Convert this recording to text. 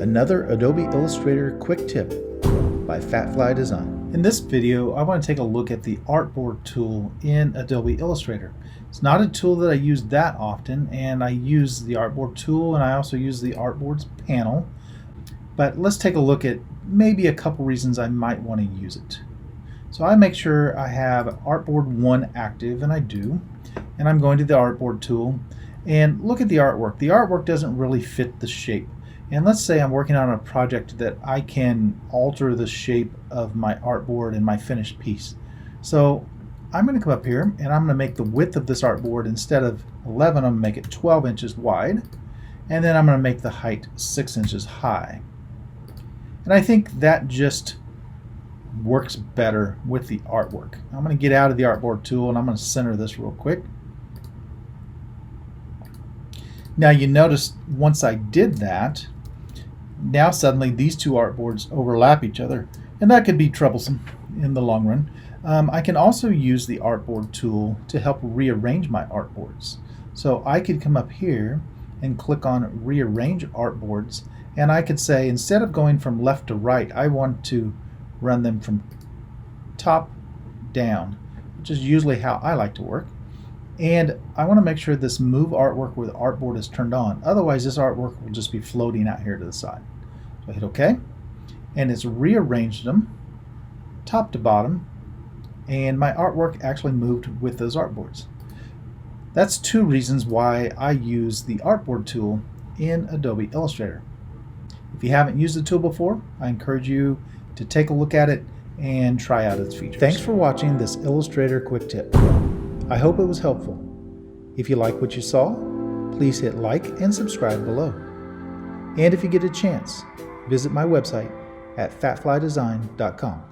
Another Adobe Illustrator quick tip by Fatfly Design. In this video, I want to take a look at the Artboard tool in Adobe Illustrator. It's not a tool that I use that often, and I use the Artboard tool and I also use the Artboard's panel. But let's take a look at maybe a couple reasons I might want to use it. So I make sure I have Artboard 1 active, and I do. And I'm going to the Artboard tool and look at the artwork. The artwork doesn't really fit the shape. And let's say I'm working on a project that I can alter the shape of my artboard and my finished piece. So I'm going to come up here and I'm going to make the width of this artboard, instead of 11, I'm going to make it 12 inches wide. And then I'm going to make the height 6 inches high. And I think that just works better with the artwork. I'm going to get out of the Artboard tool and I'm going to center this real quick. Now you notice once I did that, now suddenly these two artboards overlap each other, and that could be troublesome in the long run. I can also use the Artboard tool to help rearrange my artboards. So I could come up here and click on Rearrange Artboards, and I could say, instead of going from left to right, I want to run them from top down, which is usually how I like to work. And I want to make sure this Move Artwork with Artboard is turned on. Otherwise, this artwork will just be floating out here to the side. So I hit OK, and it's rearranged them top to bottom, and my artwork actually moved with those artboards. That's two reasons why I use the Artboard tool in Adobe Illustrator. If you haven't used the tool before, I encourage you to take a look at it and try out its features. Thanks for watching this Illustrator quick tip. I hope it was helpful. If you like what you saw, please hit like and subscribe below. And if you get a chance, visit my website at fatflydesign.com.